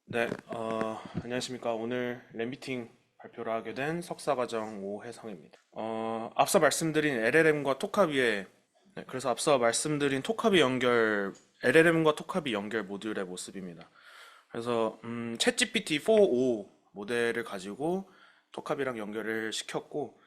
네, 안녕하십니까. 오늘 램비팅 발표를 하게 된 석사과정 오혜성입니다. 앞서 말씀드린 LLM과 토카비의, 네, 그래서 앞서 말씀드린 토카비 연결, LLM과 토카비 연결 모듈의 모습입니다. 그래서, 챗GPT 4o 모델을 가지고 토카비랑 연결을 시켰고,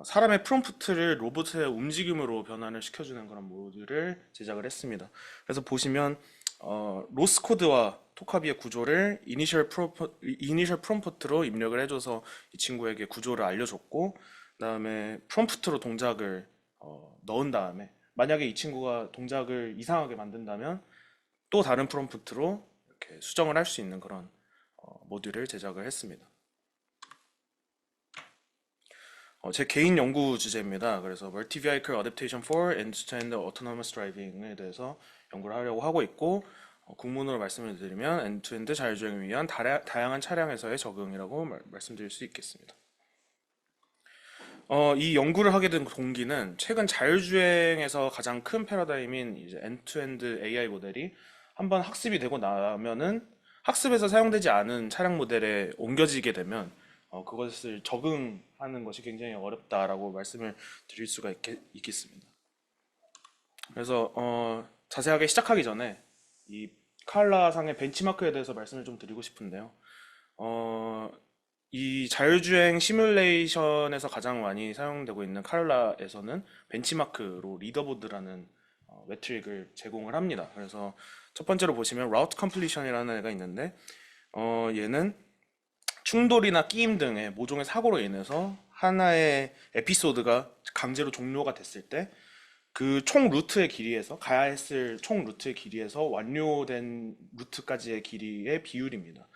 사람의 프롬프트를 로봇의 움직임으로 변환을 시켜주는 그런 모듈을 제작을 했습니다. 그래서 보시면 로스 코드와 토카비의 구조를 이니셜 프롬프트로 입력을 해줘서 이 친구에게 구조를 알려줬고, 그다음에 프롬프트로 동작을 넣은 다음에 만약에 이 친구가 동작을 이상하게 만든다면 또 다른 프롬프트로 이렇게 수정을 할 수 있는 그런 모듈을 제작을 했습니다. 제 개인 연구 주제입니다. 그래서 Multi Vehicle Adaptation for End-to-End Autonomous Driving에 대해서 연구를 하려고 하고 있고, 국문으로 말씀을 드리면 엔투엔드 자율주행을 위한 다양한 차량에서의 적용이라고 말씀드릴 수 있겠습니다. 이 연구를 하게 된 동기는 최근 자율주행에서 가장 큰 패러다임인 이제 엔투엔드 AI 모델이 한번 학습이 되고 나면은 학습에서 사용되지 않은 차량 모델에 옮겨지게 되면 그것을 적응하는 것이 굉장히 어렵다라고 말씀을 드릴 수가 있겠습니다. 그래서 자세하게 시작하기 전에 이 칼라상의 벤치마크에 대해서 말씀을 좀 드리고 싶은데요. 어, 이 자율주행 시뮬레이션에서 가장 많이 사용되고 있는 칼라에서는 벤치마크로 리더보드라는 매트릭을 제공을 합니다. 그래서 첫 번째로 보시면 라우트 컴플리션이라는 애가 있는데 얘는 충돌이나 끼임 등의 모종의 사고로 인해서 하나의 에피소드가 강제로 종료가 됐을 때 그 총 루트의 길이에서 가야 했을 총 루트의 길이에서 완료된 루트까지의 길이의 비율입니다.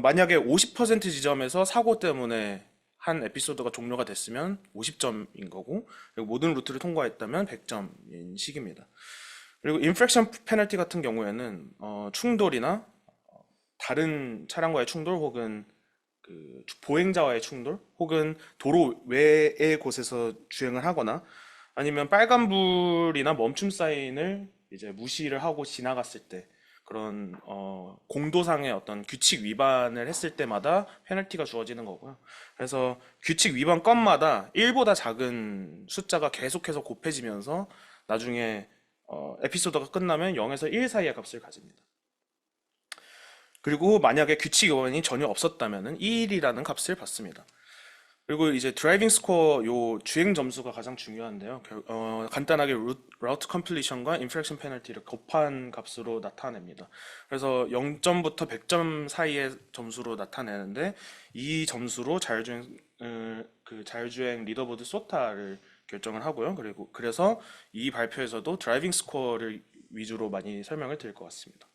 만약에 50% 지점에서 사고 때문에 한 에피소드가 종료가 됐으면 50점인 거고, 그리고 모든 루트를 통과했다면 100점인 식입니다. 그리고 인프랙션 페널티 같은 경우에는 충돌이나 다른 차량과의 충돌 혹은 그 보행자와의 충돌 혹은 도로 외의 곳에서 주행을 하거나 아니면 빨간불이나 멈춤 사인을 이제 무시를 하고 지나갔을 때 그런 공도상의 어떤 규칙 위반을 했을 때마다 페널티가 주어지는 거고요. 그래서 규칙 위반 건마다 1보다 작은 숫자가 계속해서 곱해지면서 나중에 에피소드가 끝나면 0에서 1 사이의 값을 가집니다. 그리고 만약에 규칙 위반이 전혀 없었다면은 1이라는 값을 받습니다. 그리고 이제 드라이빙 스코어 요 주행 점수가 가장 중요한데요. 간단하게 라우트 컴플리션과 인프랙션 페널티를 곱한 값으로 나타냅니다. 그래서 0점부터 100점 사이의 점수로 나타내는데 이 점수로 자율주행 리더보드 소타를 결정을 하고요. 그리고 그래서 이 발표에서도 드라이빙 스코어를 위주로 많이 설명을 드릴 것 같습니다.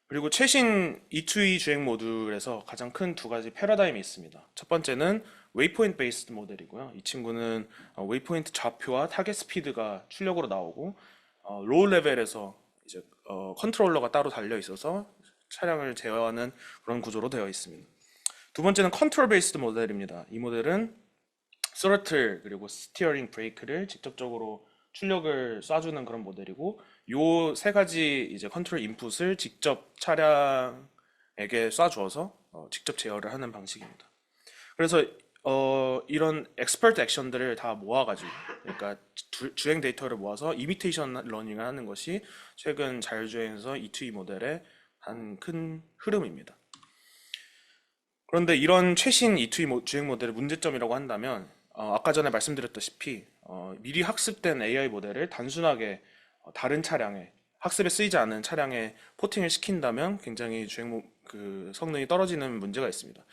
그리고 최신 E2E 주행 모듈에서 가장 큰 두 가지 패러다임이 있습니다. 첫 번째는 웨이포인트 베이스드 모델이고요. 이 친구는 웨이포인트 좌표와 타겟 스피드가 출력으로 나오고 로우 레벨에서 이제 컨트롤러가 따로 달려 있어서 차량을 제어하는 그런 구조로 되어 있습니다. 두 번째는 컨트롤 베이스드 모델입니다. 이 모델은 스로틀 그리고 스티어링 브레이크를 직접적으로 출력을 쏴주는 그런 모델이고 요 세 가지 이제 컨트롤 인풋을 직접 차량에게 쏴주어서 직접 제어를 하는 방식입니다. 그래서 이런 엑스퍼트 액션들을 다 모아가지고 그러니까 주행 데이터를 모아서 이미테이션 러닝을 하는 것이 최근 자율주행에서 E2E 모델의 한 큰 흐름입니다. 그런데 이런 최신 E2E 주행 모델의 문제점이라고 한다면 아까 전에 말씀드렸다시피 미리 학습된 AI 모델을 단순하게 다른 차량에 학습에 쓰이지 않은 차량에 포팅을 시킨다면 굉장히 그 성능이 떨어지는 문제가 있습니다.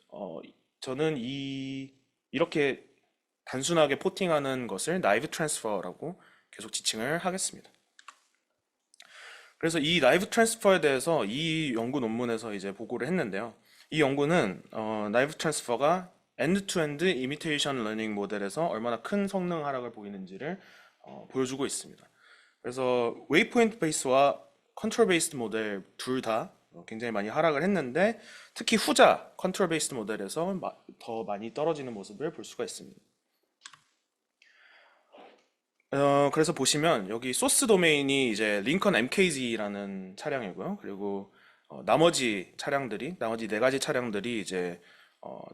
어, 저는 이렇게 단순하게 포팅하는 것을 나이브 트랜스퍼라고 계속 지칭을 하겠습니다. 그래서 이 나이브 트랜스퍼에 대해서 이 연구 논문에서 이제 보고를 했는데요. 이 연구는 나이브 트랜스퍼가 엔드-투-엔드 이미테이션 러닝 모델에서 얼마나 큰 성능 하락을 보이는지를 보여주고 있습니다. 그래서 웨이포인트 베이스와 컨트롤 베이스드 모델 둘 다 굉장히 많이 하락을 했는데 특히 후자 컨트롤 베이스드 모델에서 더 많이 떨어지는 모습을 볼 수가 있습니다. 그래서 보시면 여기 소스 도메인이 이제 링컨 MKZ라는 차량이고요. 그리고 나머지 차량들이, 나머지 네 가지 차량들이 이제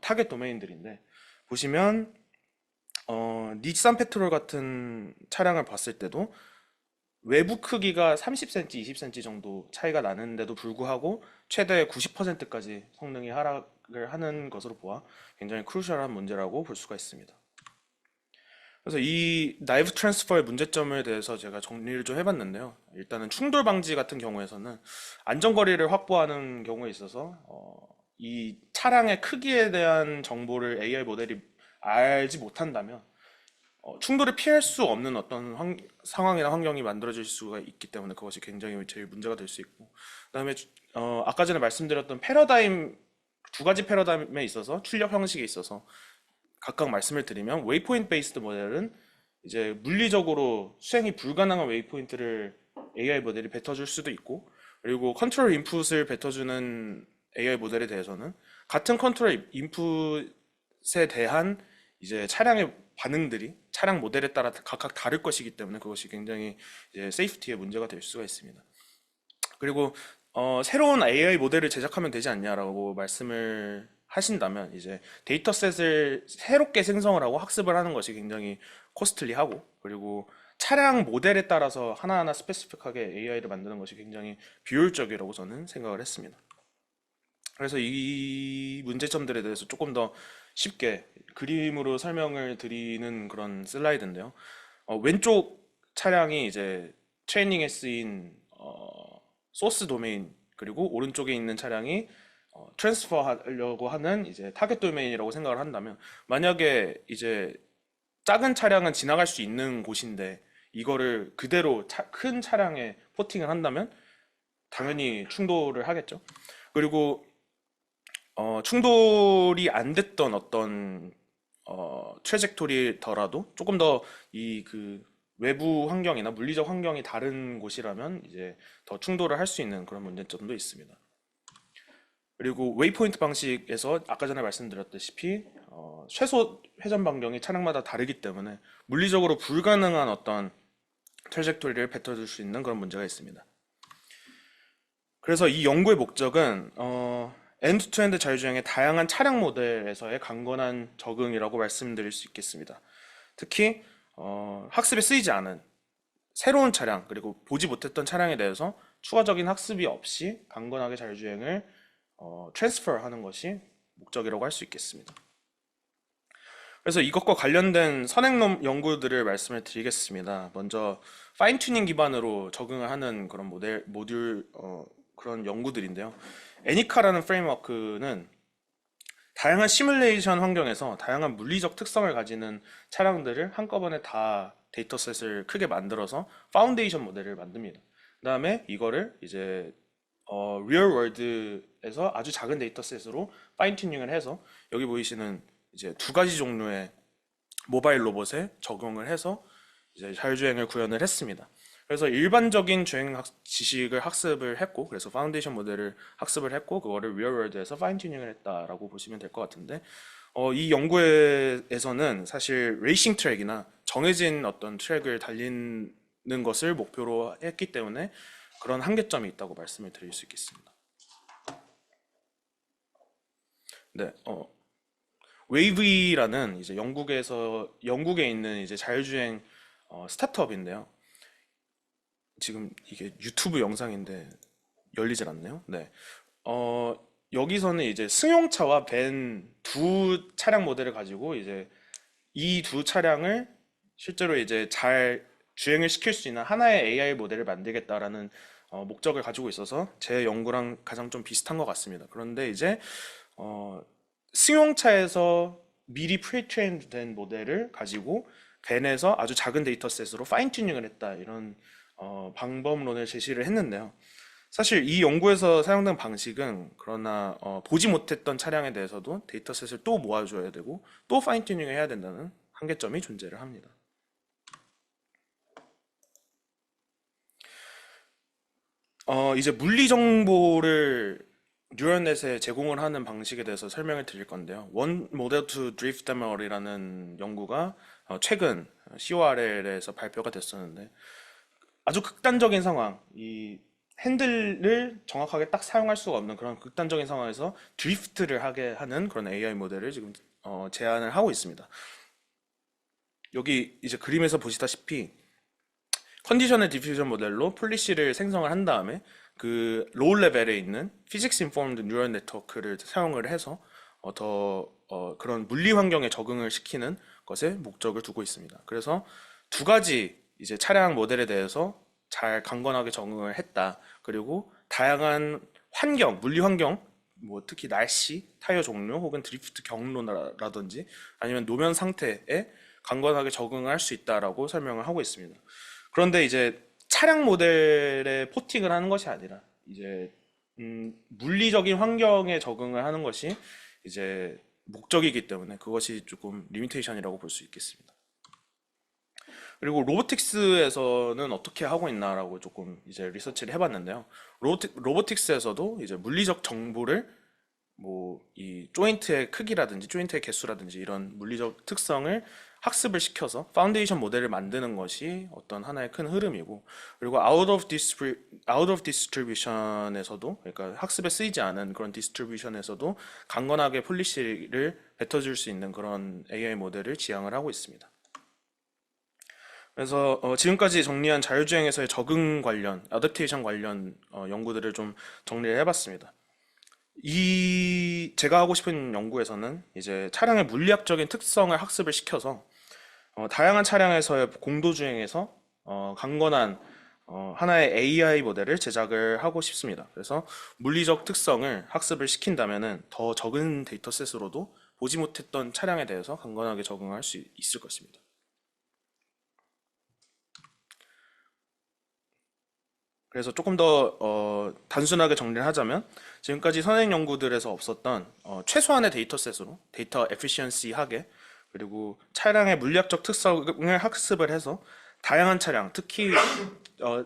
타겟 도메인들인데, 보시면 닛산 페트롤 같은 차량을 봤을 때도 외부 크기가 30cm, 20cm 정도 차이가 나는데도 불구하고 최대 90%까지 성능이 하락을 하는 것으로 보아 굉장히 크루셜한 문제라고 볼 수가 있습니다. 그래서 이 나이브 트랜스퍼의 문제점에 대해서 제가 정리를 좀 해봤는데요. 일단은 충돌 방지 같은 경우에서는 안전거리를 확보하는 경우에 있어서 이 차량의 크기에 대한 정보를 AI 모델이 알지 못한다면 충돌을 피할 수 없는 어떤 상황이나 환경이 만들어질 수가 있기 때문에 그것이 굉장히 제일 문제가 될 수 있고, 그다음에 아까 전에 말씀드렸던 패러다임, 두 가지 패러다임에 있어서 출력 형식에 있어서 각각 말씀을 드리면, 웨이포인트 베이스드 모델은 이제 물리적으로 수행이 불가능한 웨이포인트를 AI 모델이 뱉어줄 수도 있고, 그리고 컨트롤 인풋을 뱉어주는 AI 모델에 대해서는 같은 컨트롤 인풋에 대한 이제 차량의 반응들이 차량 모델에 따라 각각 다를 것이기 때문에 그것이 굉장히 이제 세이프티에 문제가 될 수가 있습니다. 그리고 새로운 AI 모델을 제작하면 되지 않냐라고 말씀을 하신다면, 이제 데이터셋을 새롭게 생성을 하고 학습을 하는 것이 굉장히 코스틀리하고, 그리고 차량 모델에 따라서 하나하나 스페시픽하게 AI를 만드는 것이 굉장히 비효율적이라고 저는 생각을 했습니다. 그래서 이 문제점들에 대해서 조금 더 쉽게 그림으로 설명을 드리는 그런 슬라이드인데요. 왼쪽 차량이 이제 트레이닝에 쓰인 소스 도메인, 그리고 오른쪽에 있는 차량이 트랜스퍼 하려고 하는 이제 타겟 도메인이라고 생각을 한다면, 만약에 이제 작은 차량은 지나갈 수 있는 곳인데 이거를 그대로 큰 차량에 포팅을 한다면 당연히 충돌을 하겠죠. 그리고 충돌이 안 됐던 어떤 트레젝토리더라도 조금 더 이 그 외부 환경이나 물리적 환경이 다른 곳이라면 이제 더 충돌을 할 수 있는 그런 문제점도 있습니다. 그리고 웨이포인트 방식에서 아까 전에 말씀드렸다시피 최소 회전 반경이 차량마다 다르기 때문에 물리적으로 불가능한 어떤 트레젝토리를 뱉어줄 수 있는 그런 문제가 있습니다. 그래서 이 연구의 목적은 엔드-투-엔드 자율주행의 다양한 차량 모델에서의 강건한 적응이라고 말씀드릴 수 있겠습니다. 특히 학습에 쓰이지 않은 새로운 차량, 그리고 보지 못했던 차량에 대해서 추가적인 학습이 없이 강건하게 자율주행을 트랜스퍼 하는 것이 목적이라고 할 수 있겠습니다. 그래서 이것과 관련된 선행 연구들을 말씀을 드리겠습니다. 먼저 파인 튜닝 기반으로 적응을 하는 그런 모듈 그런 연구들인데요. 애니카라는 프레임워크는 다양한 시뮬레이션 환경에서 다양한 물리적 특성을 가지는 차량들을 한꺼번에 다 데이터셋을 크게 만들어서 파운데이션 모델을 만듭니다. 그 다음에 이거를 이제 리얼 월드에서 아주 작은 데이터셋으로 파인 튜닝을 해서 여기 보이시는 이제 두 가지 종류의 모바일 로봇에 적용을 해서 이제 자율주행을 구현을 했습니다. 그래서 일반적인 주행 지식을 학습을 했고, 그래서 파운데이션 모델을 학습을 했고, 그거를 리얼월드에서 파인 튜닝을 했다라고 보시면 될 것 같은데, 이 연구에서는 사실 레이싱 트랙이나 정해진 어떤 트랙을 달리는 것을 목표로 했기 때문에 그런 한계점이 있다고 말씀을 드릴 수 있겠습니다. 네, 웨이브라는 이제 영국에 있는 이제 자율주행 스타트업인데요. 지금 이게 유튜브 영상인데 열리질 않네요. 네. 어, 여기서는 이제 승용차와 밴 두 차량 모델을 가지고 이제 이 두 차량을 실제로 이제 잘 주행을 시킬 수 있는 하나의 AI 모델을 만들겠다라는 목적을 가지고 있어서 제 연구랑 가장 좀 비슷한 것 같습니다. 그런데 이제 어, 승용차에서 미리 프리트레인 된 모델을 가지고 밴에서 아주 작은 데이터셋으로 파인 튜닝을 했다, 이런 방법론을 제시를 했는데요. 사실 이 연구에서 사용된 방식은, 그러나 보지 못했던 차량에 대해서도 데이터셋을 또 모아줘야 되고 또 파인 튜닝을 해야 된다는 한계점이 존재를 합니다. 이제 물리 정보를 뉴럴넷에 제공을 하는 방식에 대해서 설명을 드릴 건데요. One Model to Drift ML이라는 연구가 최근 CORL에서 발표가 됐었는데 아주 극단적인 상황, 이 핸들을 정확하게 딱 사용할 수가 없는 그런 극단적인 상황에서 드리프트를 하게 하는 그런 AI 모델을 지금 제안을 하고 있습니다. 여기 이제 그림에서 보시다시피 컨디셔널 디퓨전 모델로 폴리시를 생성을 한 다음에 그 로우 레벨에 있는 피직스 인포먼드 뉴럴 네트워크를 사용을 해서 그런 물리 환경에 적응을 시키는 것에 목적을 두고 있습니다. 그래서 두 가지 이제 차량 모델에 대해서 잘 강건하게 적응을 했다. 그리고 다양한 환경, 물리 환경, 뭐 특히 날씨, 타이어 종류 혹은 드리프트 경로라든지 아니면 노면 상태에 강건하게 적응할 수 있다라고 설명을 하고 있습니다. 그런데 이제 차량 모델에 포팅을 하는 것이 아니라 이제 물리적인 환경에 적응을 하는 것이 이제 목적이기 때문에 그것이 조금 리미테이션이라고 볼 수 있겠습니다. 그리고 로보틱스에서는 어떻게 하고 있나라고 조금 이제 리서치를 해봤는데요. 로보틱스에서도 이제 물리적 정보를 뭐 이 조인트의 크기라든지 조인트의 개수라든지 이런 물리적 특성을 학습을 시켜서 파운데이션 모델을 만드는 것이 어떤 하나의 큰 흐름이고, 그리고 out of distribution에서도, 그러니까 학습에 쓰이지 않은 그런 디스트리뷰션에서도 강건하게 폴리시를 뱉어줄 수 있는 그런 AI 모델을 지향을 하고 있습니다. 그래서 지금까지 정리한 자율주행에서의 적응 관련, 어댑테이션 관련 연구들을 좀 정리를 해봤습니다. 이 제가 하고 싶은 연구에서는 이제 차량의 물리학적인 특성을 학습을 시켜서 다양한 차량에서의 공도주행에서 강건한 하나의 AI 모델을 제작을 하고 싶습니다. 그래서 물리적 특성을 학습을 시킨다면은 더 적은 데이터셋으로도 보지 못했던 차량에 대해서 강건하게 적응할 수 있을 것입니다. 그래서 조금 더 단순하게 정리를 하자면 지금까지 선행 연구들에서 없었던 최소한의 데이터셋으로 데이터 에피시언시하게, 그리고 차량의 물리학적 특성을 학습을 해서 다양한 차량, 특히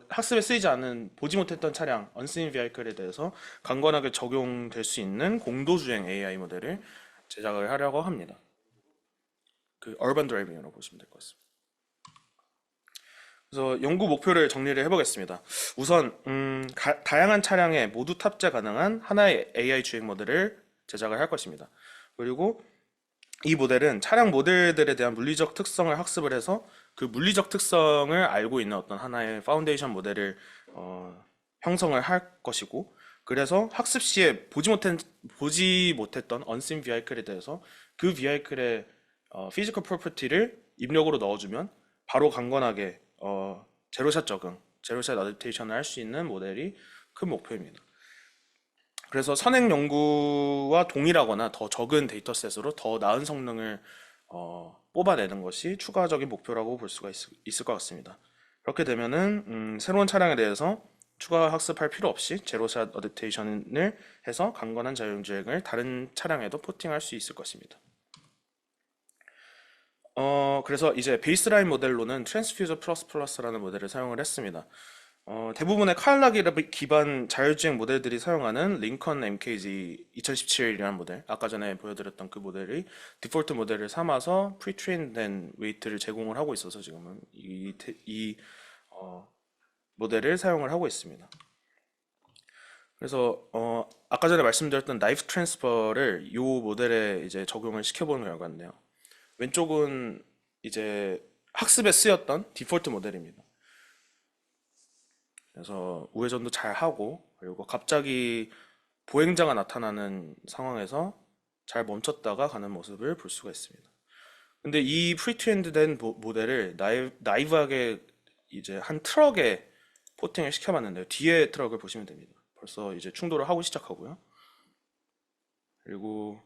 학습에 쓰이지 않은 보지 못했던 차량, unseen vehicle에 대해서 강건하게 적용될 수 있는 공도주행 AI 모델을 제작을 하려고 합니다. 그 urban driving이라고 보시면 될 것 같습니다. 그래서 연구 목표를 정리를 해보겠습니다. 우선 다양한 차량에 모두 탑재 가능한 하나의 AI 주행 모델을 제작을 할 것입니다. 그리고 이 모델은 차량 모델들에 대한 물리적 특성을 학습을 해서 그 물리적 특성을 알고 있는 어떤 하나의 파운데이션 모델을 형성을 할 것이고, 그래서 학습 시에 보지 못했던 unseen vehicle에 대해서 그 vehicle의 physical property를 입력으로 넣어주면 바로 강건하게 제로샷 적응, 제로샷 어댑테이션을 할 수 있는 모델이 큰 목표입니다. 그래서 선행 연구와 동일하거나 더 적은 데이터셋으로 더 나은 성능을 뽑아내는 것이 추가적인 목표라고 볼 수가 있을 것 같습니다. 그렇게 되면은 새로운 차량에 대해서 추가 학습할 필요 없이 제로샷 어댑테이션을 해서 강건한 자율주행을 다른 차량에도 포팅할 수 있을 것입니다. 그래서 이제 베이스라인 모델로는 트랜스퓨저 플러스 플러스라는 모델을 사용을 했습니다. 대부분의 칼라 기반 자율주행 모델들이 사용하는 링컨 MKG 2017이라는 모델, 아까 전에 보여드렸던 그 모델이 디폴트 모델을 삼아서 프리트레인된 웨이트를 제공을 하고 있어서 지금은 이 모델을 사용을 하고 있습니다. 그래서 아까 전에 말씀드렸던 나이프 트랜스퍼를 이 모델에 이제 적용을 시켜보는 결과인데요. 왼쪽은 이제 학습에 쓰였던 디폴트 모델입니다. 그래서 우회전도 잘 하고, 그리고 갑자기 보행자가 나타나는 상황에서 잘 멈췄다가 가는 모습을 볼 수가 있습니다. 근데 이 프리트레인드 된 모델을 나이브하게 이제 한 트럭에 포팅을 시켜봤는데요. 뒤에 트럭을 보시면 됩니다. 벌써 이제 충돌을 하고 시작하고요. 그리고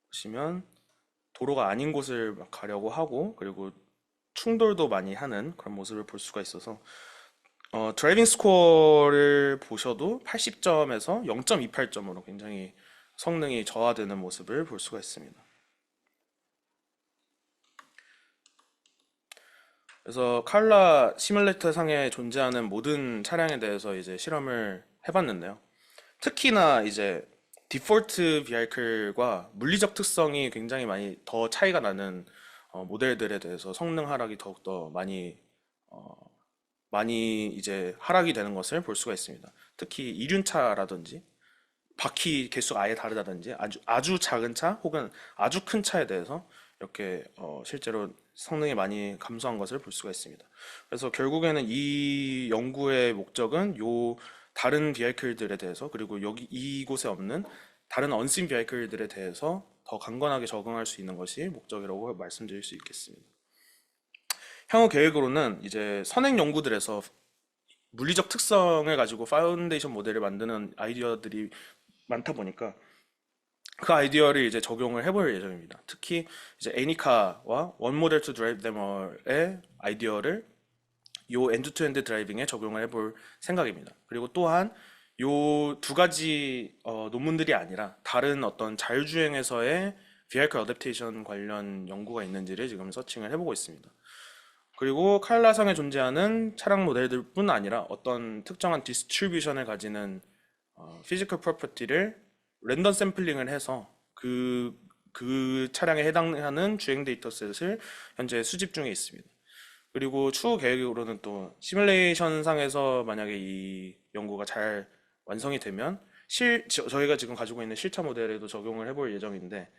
보시면 도로가 아닌 곳을 막 가려고 하고, 그리고 충돌도 많이 하는 그런 모습을 볼 수가 있어서 드라이빙 스코어를 보셔도 80점에서 0.28점으로 굉장히 성능이 저하되는 모습을 볼 수가 있습니다. 그래서 칼라 시뮬레이터 상에 존재하는 모든 차량에 대해서 이제 실험을 해봤는데요. 특히나 이제 디폴트 비하이클과 물리적 특성이 굉장히 많이 더 차이가 나는 모델들에 대해서 성능 하락이 더욱더 많이 이제 하락이 되는 것을 볼 수가 있습니다. 특히 이륜차라든지 바퀴 개수가 아예 다르다든지 아주 작은 차 혹은 아주 큰 차에 대해서 이렇게 실제로 성능이 많이 감소한 것을 볼 수가 있습니다. 그래서 결국에는 이 연구의 목적은 요 다른 비하이클들에 대해서 그리고 여기 이곳에 없는 다른 언신 비하이클들에 대해서 더 강건하게 적응할 수 있는 것이 목적이라고 말씀드릴 수 있겠습니다. 향후 계획으로는 이제 선행 연구들에서 물리적 특성을 가지고 파운데이션 모델을 만드는 아이디어들이 많다 보니까 그 아이디어를 이제 적용을 해볼 예정입니다. 특히 이제 애니카와 원 모델 투 드라이브 데머의 아이디어를 요 엔드 투 엔드 드라이빙에 적용을 해볼 생각입니다. 그리고 또한 요 두 가지 논문들이 아니라 다른 어떤 자율주행에서의 vehicle adaptation 관련 연구가 있는지를 지금 서칭을 해보고 있습니다. 그리고 칼라상에 존재하는 차량 모델들뿐 아니라 어떤 특정한 디스트리뷰션을 가지는 피지컬 프로퍼티를 랜덤 샘플링을 해서 그 차량에 해당하는 주행 데이터셋을 현재 수집 중에 있습니다. 그리고 추후 계획으로는 또 시뮬레이션 상에서 만약에 이 연구가 잘 완성이 되면 저희가 지금 가지고 있는 실차 모델에도 적용을 해볼 예정인데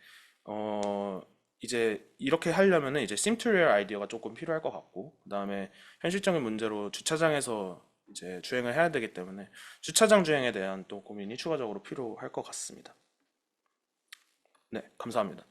어, 이제 이렇게 하려면은 이제 심투리얼 아이디어가 조금 필요할 것 같고 그다음에 현실적인 문제로 주차장에서 이제 주행을 해야 되기 때문에 주차장 주행에 대한 또 고민이 추가적으로 필요할 것 같습니다. 네, 감사합니다.